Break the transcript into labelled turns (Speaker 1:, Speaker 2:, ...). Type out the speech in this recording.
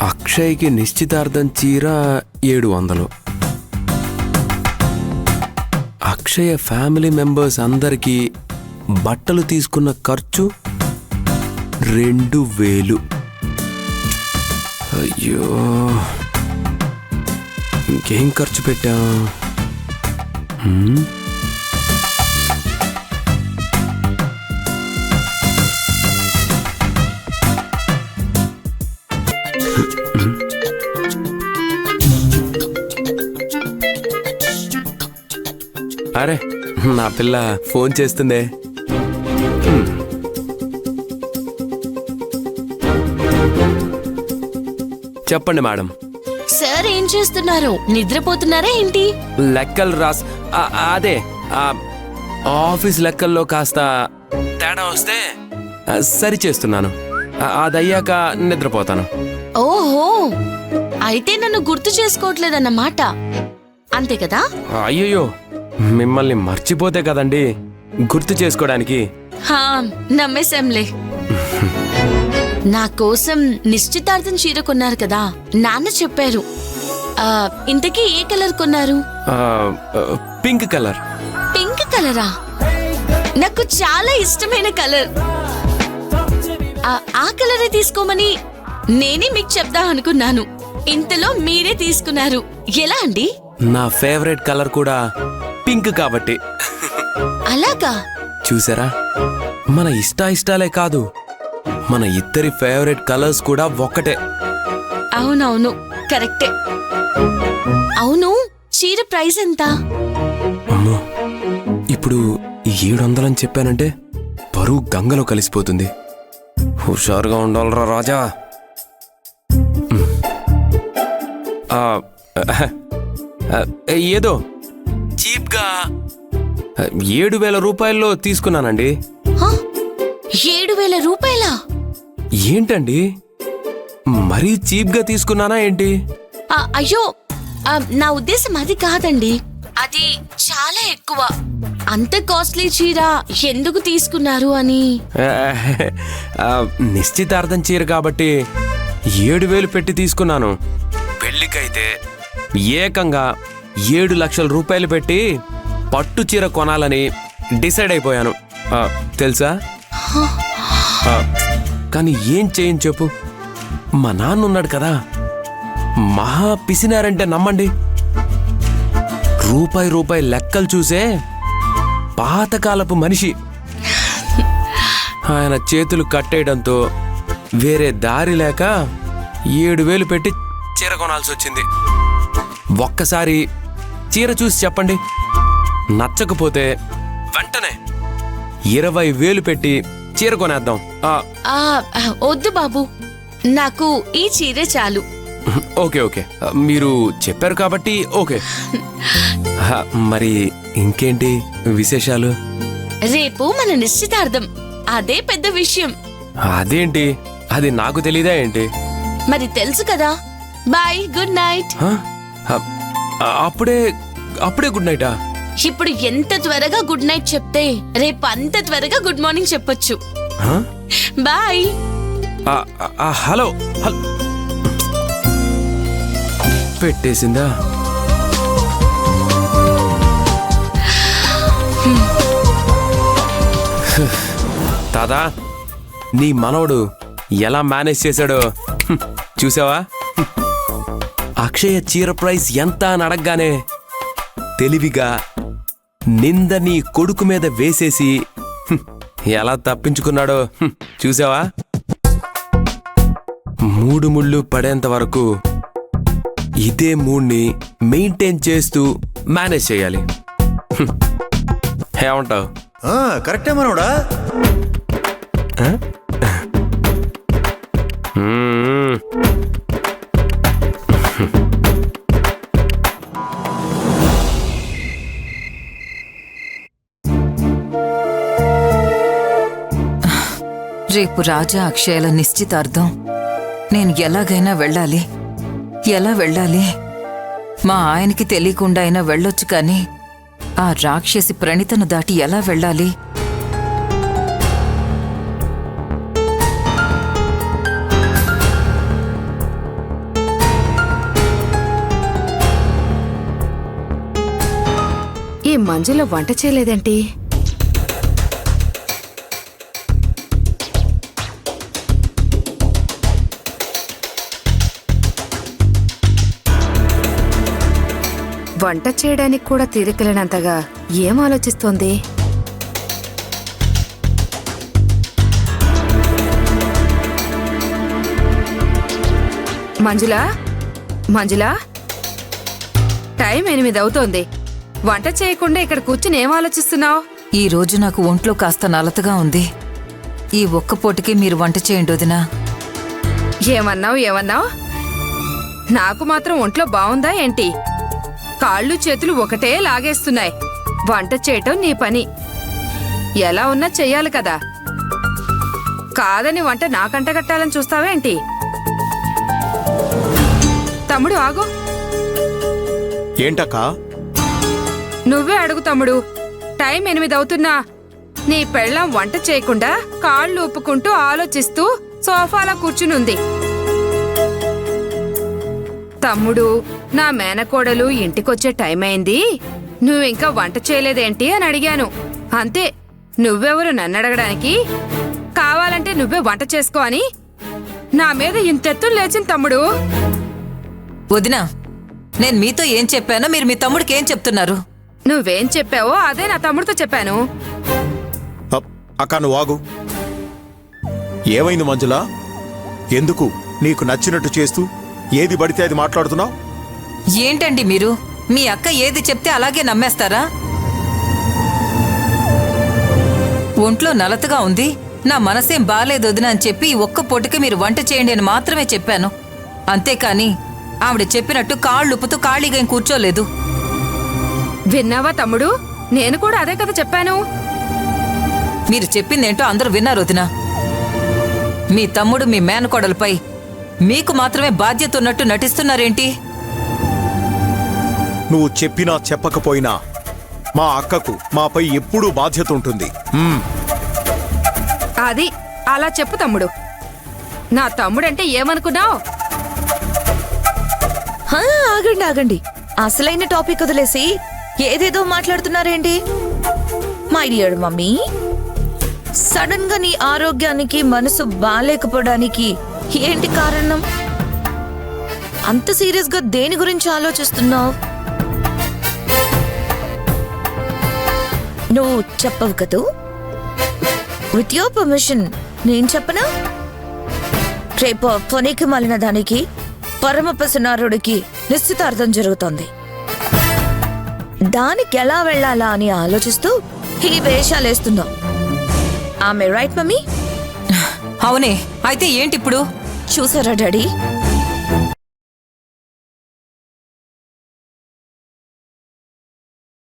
Speaker 1: అక్షయ్కి నిశ్చితార్థం చీర 700. అక్షయ family members అందరికీ బట్టలు తీసుకున్న ఖర్చు 2000. అయ్యో, ఇంకేం ఖర్చు పెట్టా? అరే, నా పిల్ల ఫోన్ చేస్తుందే. చెప్పండి మేడం.
Speaker 2: సార్ ఏం చేస్తున్నారు? నిద్రపోతున్నారా ఏంటి?
Speaker 1: లెక్కలు అదే ఆఫీస్ లెక్కల్లో కాస్త తేడా వస్తే సరి చేస్తున్నాను. అదయ్యాక నిద్రపోతాను.
Speaker 2: ఓహో, అయితే నన్ను గుర్తు చేసుకోవట్లేదన్నమాట, అంతే కదా?
Speaker 1: అయ్యో, మిమ్మల్ని మర్చిపోతే కదండి గుర్తు చేసుకోవడానికి.
Speaker 2: నమ్మేశాంలే. నా కోసం నిశ్చితార్థం చీర కొన్నారు కదా, నాన్న చెప్పారు. ఇంతకీ ఏ కలర్ కొన్నారు?
Speaker 1: Pink colour.
Speaker 2: పింక్ కలరా? నాకు చాలా ఇష్టమైన కలర్. ఆ కలరే తీసుకోమని నేనే మీకు చెప్దాం అనుకున్నాను. ఇంతలో మీరే తీసుకున్నారు. ఎలా అండి?
Speaker 1: నా ఫేవరెట్ కలర్ కూడా పింక్ కాబట్టి.
Speaker 2: అలాగా?
Speaker 1: చూసారా, మన ఇష్టాలే కాదు, మన ఇద్దరి ఫేవరెట్ కలర్స్ కూడా ఒక్కటే.
Speaker 2: అవునవును, కరెక్టే. అవును, చీర ప్రైస్ ఎంత?
Speaker 1: అమ్మో, ఇప్పుడు 700 అని చెప్పానంటే బరువు గంగలో కలిసిపోతుంది. హుషారుగా ఉండాలరా రాజా. ఏదో చీప్గా 7,000 రూపాయల్లో తీసుకున్నానండి.
Speaker 2: 7,000 రూపాయలా?
Speaker 1: ఏంటండి, మరీ చీప్గా తీసుకున్నానా ఏంటి?
Speaker 2: అయ్యో, నా ఉద్దేశం అది కాదండి, అది చాలా ఎక్కువ. అంత కాస్ట్లీ చీర ఎందుకు తీసుకున్నారు అని.
Speaker 1: నిశ్చితార్థం చీర కాబట్టి 7,000 పెట్టి తీసుకున్నాను. పెళ్లికైతే ఏకంగా 7 లక్షల రూపాయలు పెట్టి పట్టు చీర కొనాలని డిసైడ్ అయిపోయాను తెలుసా. కానీ ఏం చేయని చెప్పు, మా నాన్న ఉన్నాడు కదా, మహా పిసినారంటే నమ్మండి. రూపాయి లెక్కలు చూసే పాతకాలపు మనిషి. ఆయన చేతులు కట్టేయడంతో వేరే దారి లేక 7,000 పెట్టి చీర కొనాల్సి వచ్చింది. ఒక్కసారి చీర చూసి చెప్పండి, నచ్చకపోతే వెంటనే 20,000 పెట్టి చీర కొనేద్దాం.
Speaker 2: వద్దు బాబు, నాకు ఈ చీర చాలు.
Speaker 1: ఓకే, మీరు చెప్పారు కాబట్టి ఓకే. మరి ఇంకేంటి విశేషాలు?
Speaker 2: రేపు మన నిశ్చితార్థం, అదే పెద్ద విషయం.
Speaker 1: అదేంటి, అది నాకు తెలీదా ఏంటి?
Speaker 2: మరి తెలుసు కదా. Bye, good night.
Speaker 1: అప్పుడే గుడ్ నైటా?
Speaker 2: ఇప్పుడు ఎంత త్వరగా గుడ్ నైట్ చెప్తే రేపు అంత త్వరగా గుడ్ మార్నింగ్ చెప్పొచ్చు. బాయ్.
Speaker 1: హలో, పెట్టేసిందా? తాతా, నీ మనవడు ఎలా మేనేజ్ చేశాడో చూసావా? అక్షయ చీర ప్రైస్ ఎంత అని అడగగానే తెలివిగా నింద నీ కొడుకు మీద వేసేసి ఎలా తప్పించుకున్నాడో చూసావా? 3 ముళ్ళు పడేంత వరకు ఇదే మూడ్ని మెయింటైన్ చేస్తూ మేనేజ్ చేయాలి. ఏమంటావు?
Speaker 3: కరెక్టే మనోడా.
Speaker 4: రేపు రాజా అక్షయల నిశ్చితార్థం. నేను ఎలాగైనా వెళ్ళాలి. ఎలా వెళ్ళాలి? మా ఆయనకి తెలియకుండా అయినా వెళ్ళొచ్చు, కానీ ఆ రాక్షసి ప్రణితను దాటి ఎలా వెళ్ళాలి?
Speaker 3: మంజుల వంట చేయలేదేంటి? వంట చేయడానికి కూడా తీరికలేనంతగా ఏం ఆలోచిస్తోంది? మంజులా, మంజులా, టైం 8 అవుతోంది. వంట చేయకుండా ఇక్కడ కూర్చుని ఏం ఆలోచిస్తున్నావు?
Speaker 4: ఈ రోజు నాకు ఒంట్లో కాస్త నలతగా ఉంది. ఈ ఒక్క పూటకి మీరు వంట చేయండి వదినా.
Speaker 3: ఏమన్నావు? నాకు మాత్రం ఒంట్లో బావుందా ఏంటి? కాళ్ళు చేతులు ఒకటే లాగేస్తున్నాయి. వంట చేయటం నీ పని. ఎలా ఉన్నా చెయ్యాలి కదా. కాదని వంట నాకంట కట్టాలని చూస్తావేంటి? తమ్ముడు ఆగు.
Speaker 5: ఏంటక్కా?
Speaker 3: నువ్వే అడుగు తమ్ముడు. టైం 8 అవుతున్నా నీ పెళ్ళాం వంట చేయకుండా కాళ్ళు ఊపుకుంటూ ఆలోచిస్తూ సోఫాలో కూర్చునుంది. తమ్ముడు, నా మేనకోడలు ఇంటికొచ్చే టైం అయింది, నువ్వింకా వంట చేయలేదేంటి అని అడిగాను. అంతే. నువ్వెవరు నన్నడగడానికి? కావాలంటే నువ్వే వంట చేసుకో అని నా మీద ఇంతెత్తులు లేచింది తమ్ముడు.
Speaker 4: వదినా, నేను మీతో ఏం చెప్పానో మీరు మీ తమ్ముడికి ఏం చెప్తున్నారు?
Speaker 3: నువ్వేం చెప్పావో అదే నా తమ్ముడితో చెప్పాను.
Speaker 5: అక్క నువ్వు ఆగు. ఏమైంది మంజులా? ఎందుకు నీకు నచ్చినట్టు చేస్తూ ఏది పడితే అది మాట్లాడుతున్నావు?
Speaker 4: ఏంటండి మీరు? మీ అక్క ఏది చెప్తే అలాగే నమ్మేస్తారా? ఒంట్లో నలతగా ఉంది, నా మనసేం బాలేదు వదినా అని చెప్పి ఈ ఒక్క పూటకి మీరు వంట చేయండి అని మాత్రమే చెప్పాను. అంతేకాని ఆవిడ చెప్పినట్టు కాళ్ళుపుతూ ఖాళీగా ఏం కూర్చోలేదు.
Speaker 3: విన్నావా తమ్ముడు? నేను కూడా అదే కదా చెప్పాను.
Speaker 4: మీరు చెప్పిందేంటో అందరూ విన్నారు వదినా. మీ తమ్ముడు మీ మేనకోడలపై మీకు మాత్రమే బాధ్యత ఉన్నట్టు నటిస్తున్నారేంటి?
Speaker 5: నువ్వు చెప్పినా చెప్పకపోయినా మా అక్కకు మాపై ఎప్పుడూ బాధ్యత ఉంటుంది.
Speaker 3: అది అలా చెప్పు తమ్ముడు. నా తమ్ముడంటే ఏమనుకున్నావు?
Speaker 2: ఆగండి. అసలైన టాపిక్ వదిలేసి ఏదేదో మాట్లాడుతున్నారేంటి? మై డియర్ మమ్మీ, సడన్ గా నీ ఆరోగ్యానికి మనసు బాలేకపోవడానికి ఏంటి కారణం? అంత సీరియస్ గా దేని గురించి ఆలోచిస్తున్నావు? నువ్వు చెప్పవు కదూ? విత్ యువర్ పర్మిషన్ నేను చెప్పనా? రేపు పొనికి మాలిన దానికి పరమపసనారుడికి నిశ్చితార్థం జరుగుతోంది. దానికి ఎలా వెళ్ళాలా అని ఆలోచిస్తూ ఈ వేషాలేస్తున్నావు. ఆమె రైట్ మమ్మీ?
Speaker 4: అవునే. అయితే ఏంటిప్పుడు?
Speaker 2: చూసారా డాడీ,